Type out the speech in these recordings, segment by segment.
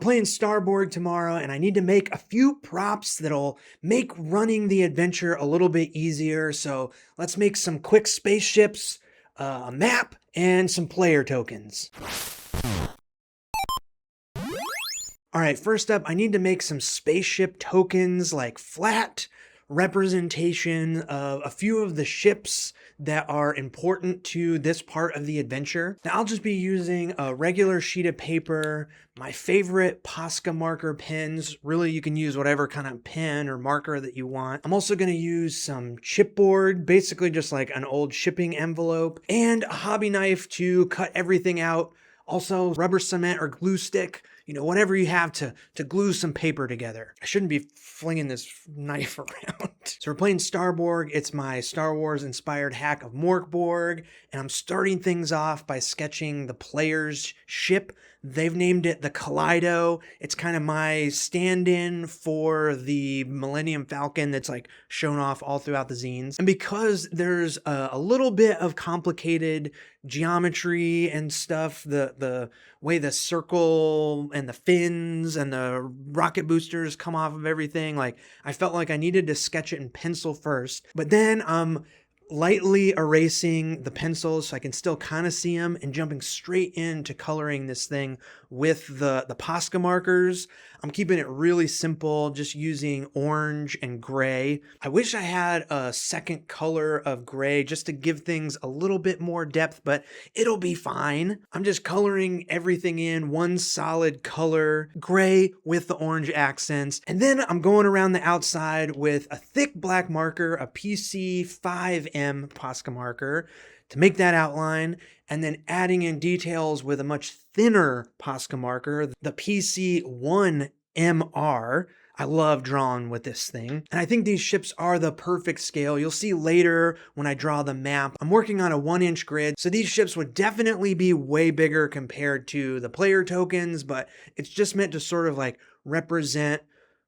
playing Starboard tomorrow, and I need to make a few props that'll make running the adventure a little bit easier. So let's make some quick spaceships, a map, and some player tokens. All right, first up, I need to make some spaceship tokens, like flat representation of a few of the ships that are important to this part of the adventure. Now, I'll just be using a regular sheet of paper, my favorite Posca marker pens. Really, you can use whatever kind of pen or marker that you want. I'm also going to use some chipboard, basically just like an old shipping envelope, and a hobby knife to cut everything out. Also, rubber cement or glue stick, whatever you have to glue some paper together. I shouldn't be flinging this knife around. So we're playing Starborg. It's my Star Wars inspired hack of Morkborg, and I'm starting things off by sketching the player's ship. They've named it the Kaleido. It's kind of my stand-in for the Millennium Falcon that's like shown off all throughout the zines. And because there's a little bit of complicated geometry and stuff, the way the circle and the fins and the rocket boosters come off of everything, like I felt like I needed to sketch it in pencil first, but then I'm lightly erasing the pencils so I can still kind of see them and jumping straight into coloring this thing with the Posca markers. I'm keeping it really simple, just using orange and gray. I wish I had a second color of gray just to give things a little bit more depth, but it'll be fine. I'm just coloring everything in one solid color, gray with the orange accents. And then I'm going around the outside with a thick black marker, a PC 5M Posca marker, to make that outline, and then adding in details with a much thinner Posca marker, the PC1MR. I love drawing with this thing. And I think these ships are the perfect scale. You'll see later when I draw the map, I'm working on a 1-inch grid. So these ships would definitely be way bigger compared to the player tokens, but it's just meant to sort of like represent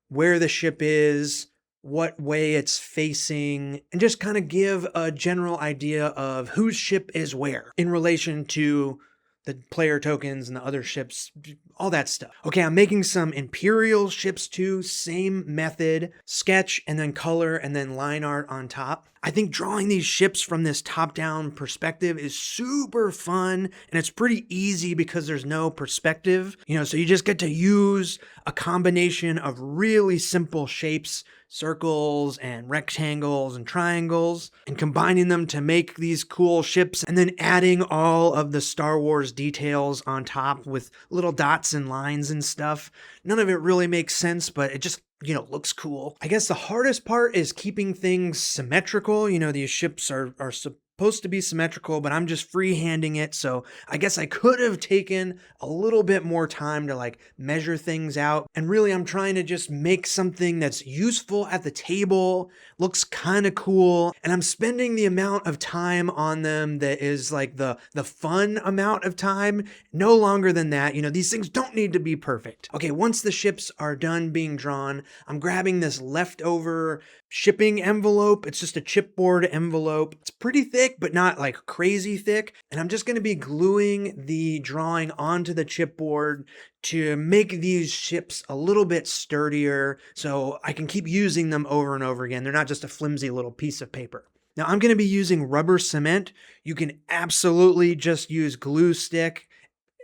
where the ship is, what way it's facing, and just kind of give a general idea of whose ship is where in relation to the player tokens and the other ships, all that stuff. Okay, I'm making some Imperial ships too, same method, sketch and then color and then line art on top. I think drawing these ships from this top-down perspective is super fun, and it's pretty easy because there's no perspective, so you just get to use a combination of really simple shapes, circles and rectangles and triangles, and combining them to make these cool ships, and then adding all of the Star Wars details on top with little dots and lines and stuff. None of it really makes sense, but it just looks cool. I guess the hardest part is keeping things symmetrical. These ships are supposed to be symmetrical, but I'm just freehanding it. So I guess I could have taken a little bit more time to like measure things out. And really, I'm trying to just make something that's useful at the table, looks kind of cool. And I'm spending the amount of time on them that is like the fun amount of time, no longer than that. These things don't need to be perfect. Okay, once the ships are done being drawn, I'm grabbing this leftover shipping envelope. It's just a chipboard envelope. It's pretty thick, but not like crazy thick. And I'm just going to be gluing the drawing onto the chipboard to make these ships a little bit sturdier so I can keep using them over and over again. They're not just a flimsy little piece of paper. Now I'm going to be using rubber cement. You can absolutely just use glue stick.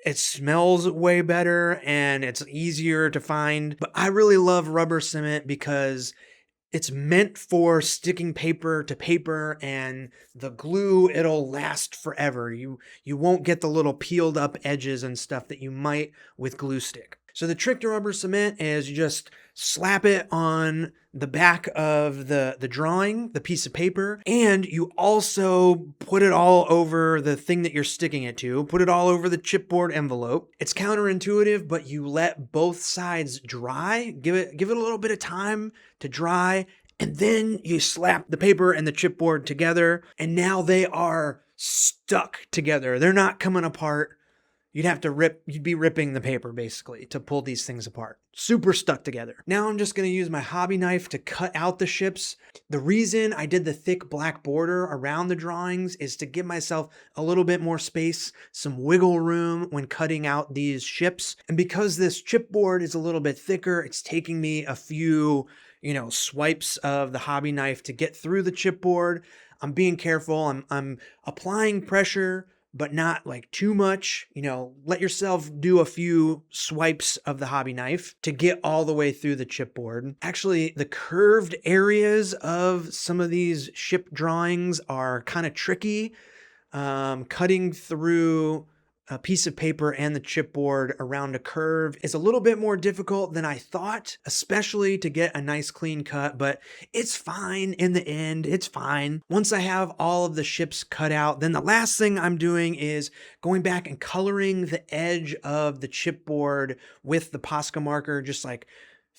It smells way better and it's easier to find. But I really love rubber cement because it's meant for sticking paper to paper, and the glue, it'll last forever. You won't get the little peeled up edges and stuff that you might with glue stick. So the trick to rubber cement is you just slap it on the back of the drawing, the piece of paper, and you also put it all over the thing that you're sticking it to, put it all over the chipboard envelope. It's counterintuitive, but you let both sides dry, give it a little bit of time to dry, and then you slap the paper and the chipboard together, and now they are stuck together. They're not coming apart. you'd be ripping the paper basically to pull these things apart. Super stuck together. Now I'm just going to use my hobby knife to cut out the ships. The reason I did the thick black border around the drawings is to give myself a little bit more space, some wiggle room when cutting out these ships. And because this chipboard is a little bit thicker, it's taking me a few, swipes of the hobby knife to get through the chipboard. I'm being careful. I'm applying pressure, but not like too much. Let yourself do a few swipes of the hobby knife to get all the way through the chipboard. Actually, the curved areas of some of these ship drawings are kind of tricky. Cutting through a piece of paper and the chipboard around a curve is a little bit more difficult than I thought, especially to get a nice clean cut, but it's fine in the end. It's fine. Once I have all of the ships cut out, then the last thing I'm doing is going back and coloring the edge of the chipboard with the Posca marker, just like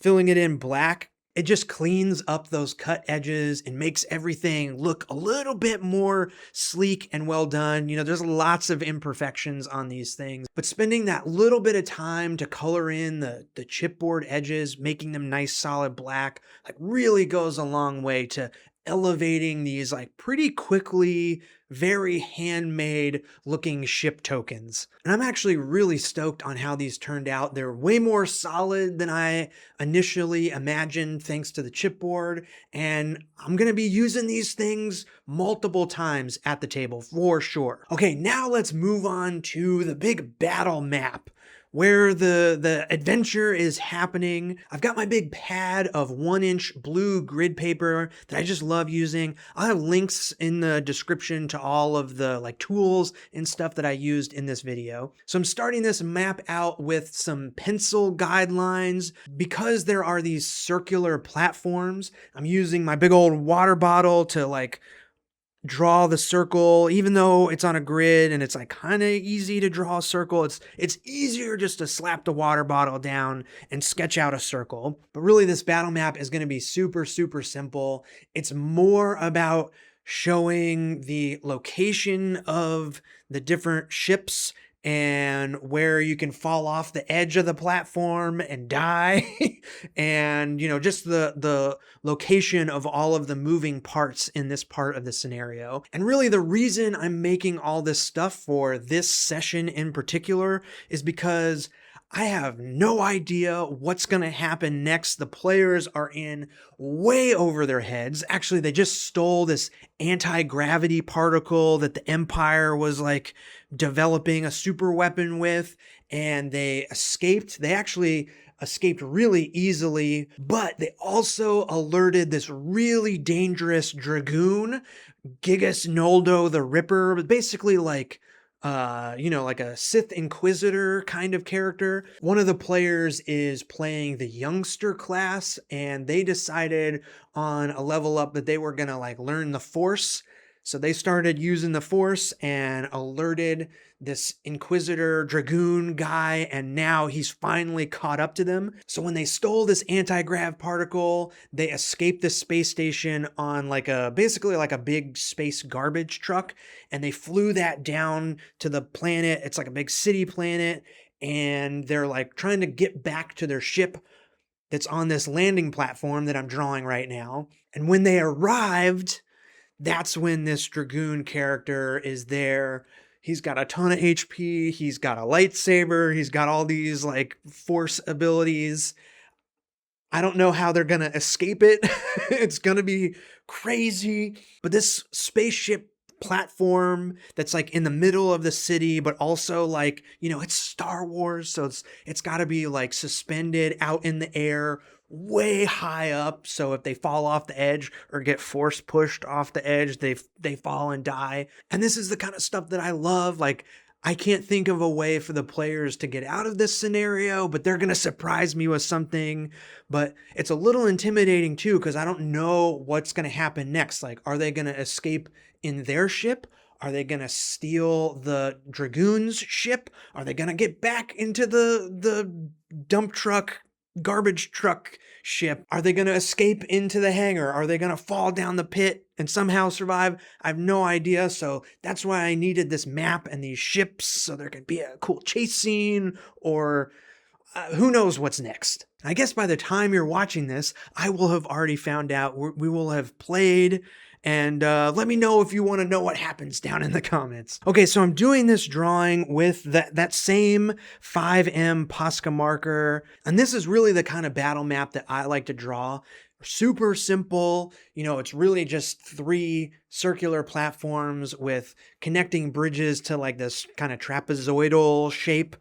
filling it in black. It just cleans up those cut edges and makes everything look a little bit more sleek and well done. There's lots of imperfections on these things, but spending that little bit of time to color in the chipboard edges, making them nice, solid black, like really goes a long way to elevating these like pretty quickly, very handmade looking ship tokens. And I'm actually really stoked on how these turned out. They're way more solid than I initially imagined thanks to the chipboard. And I'm going to be using these things multiple times at the table for sure. Okay, now let's move on to the big battle map where the adventure is happening. I've got my big pad of 1-inch blue grid paper that I just love using. I'll have links in the description to all of the like tools and stuff that I used in this video. So I'm starting this map out with some pencil guidelines. Because there are these circular platforms, I'm using my big old water bottle to like draw the circle. Even though it's on a grid and it's like kind of easy to draw a circle, it's easier just to slap the water bottle down and sketch out a circle. But really this battle map is going to be super, super simple. It's more about showing the location of the different ships and where you can fall off the edge of the platform and die and just the location of all of the moving parts in this part of the scenario. And really the reason I'm making all this stuff for this session in particular is because I have no idea what's going to happen next. The players are in way over their heads. Actually, they just stole this anti-gravity particle that the Empire was like developing a super weapon with, and they escaped. They actually escaped really easily, but they also alerted this really dangerous Dragoon, Gigas Noldo the Ripper, but basically like like a Sith Inquisitor kind of character. One of the players is playing the youngster class, and they decided on a level up that they were gonna like learn the Force. So they started using the Force and alerted this Inquisitor Dragoon guy, and now he's finally caught up to them. So when they stole this anti-grav particle, they escaped the space station on basically like a big space garbage truck, and they flew that down to the planet. It's like a big city planet, and they're like trying to get back to their ship that's on this landing platform that I'm drawing right now. And when they arrived, that's when this Dragoon character is there. He's got a ton of HP. He's got a lightsaber. He's got all these like Force abilities. I don't know how they're going to escape it. It's going to be crazy. But this spaceship platform that's like in the middle of the city, but also like, it's Star Wars. So it's got to be like suspended out in the air, way high up. So if they fall off the edge or get force pushed off the edge, they fall and die. And this is the kind of stuff that I love. Like, I can't think of a way for the players to get out of this scenario, but they're going to surprise me with something. But it's a little intimidating too, because I don't know what's going to happen next. Like, are they going to escape in their ship? Are they going to steal the Dragoon's ship? Are they going to get back into the dump truck garbage truck ship? Are they going to escape into the hangar? Are they going to fall down the pit and somehow survive? I have no idea. So that's why I needed this map and these ships, so there could be a cool chase scene, or who knows what's next. I guess by the time you're watching this, I will have already found out. We will have played. And let me know if you want to know what happens down in the comments. Okay, so I'm doing this drawing with that same 5M Posca marker. And this is really the kind of battle map that I like to draw. Super simple. You know, it's really just 3 circular platforms with connecting bridges to like this kind of trapezoidal shape.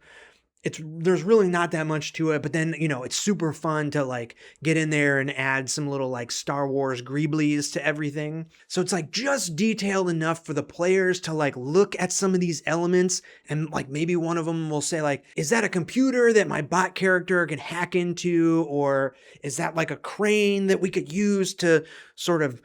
There's really not that much to it, but then, you know, it's super fun to like get in there and add some little like Star Wars greeblies to everything. So it's like just detailed enough for the players to like look at some of these elements, and like maybe one of them will say like, is that a computer that my bot character can hack into? Or is that like a crane that we could use to sort of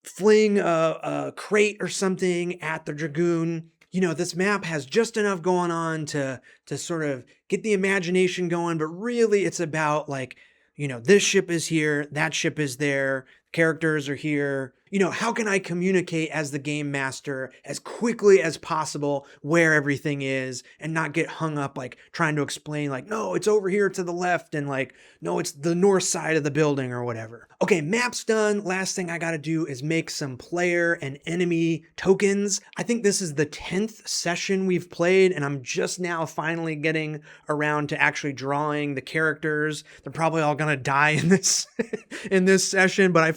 fling a crate or something at the Dragoon? You know, this map has just enough going on to sort of get the imagination going, but really it's about like, you know, this ship is here, that ship is there, characters are here. You know, how can I communicate as the game master as quickly as possible where everything is and not get hung up like trying to explain like, no, it's over here to the left, and like, no, it's the north side of the building or whatever. Okay, map's done. Last thing I gotta do is make some player and enemy tokens. I think this is the 10th session we've played, and I'm just now finally getting around to actually drawing the characters. They're probably all gonna die in this in this session, but I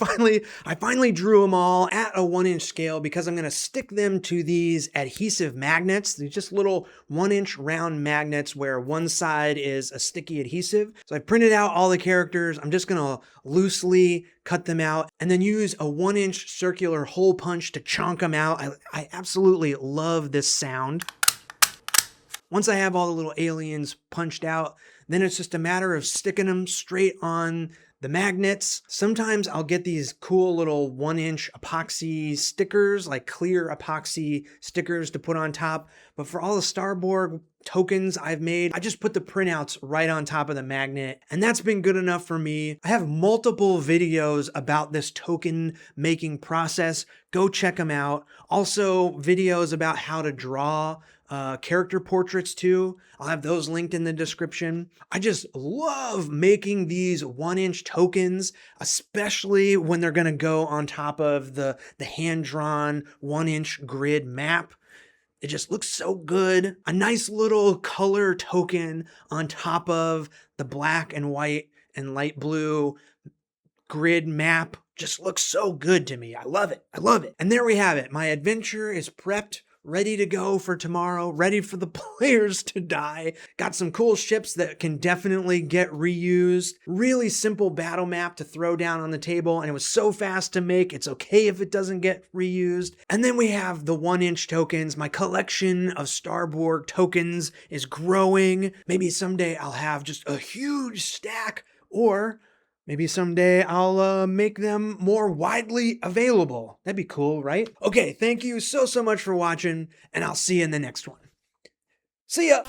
finally drew them all at a 1-inch scale because I'm going to stick them to these adhesive magnets. These just little 1-inch round magnets where one side is a sticky adhesive. So I printed out all the characters. I'm just going to loosely cut them out and then use a 1-inch circular hole punch to chonk them out. I absolutely love this sound. Once I have all the little aliens punched out, then it's just a matter of sticking them straight on the magnets. Sometimes I'll get these cool little 1-inch epoxy stickers, like clear epoxy stickers to put on top. But for all the Starborg tokens I've made, I just put the printouts right on top of the magnet, and that's been good enough for me. I have multiple videos about this token making process. Go check them out. Also videos about how to draw character portraits too. I'll have those linked in the description. I just love making these 1-inch tokens, especially when they're gonna go on top of the hand-drawn 1-inch grid map. It just looks so good. A nice little color token on top of the black and white and light blue grid map just looks so good to me. I love it. I love it. And there we have it. My adventure is prepped, ready to go for tomorrow, ready for the players to die. Got some cool ships that can definitely get reused. Really simple battle map to throw down on the table, and it was so fast to make, it's okay if it doesn't get reused. And then we have the 1-inch tokens. My collection of Starborg tokens is growing. Maybe someday I'll have just a huge stack, or maybe someday I'll make them more widely available. That'd be cool, right? Okay, thank you so much for watching, and I'll see you in the next one. See ya!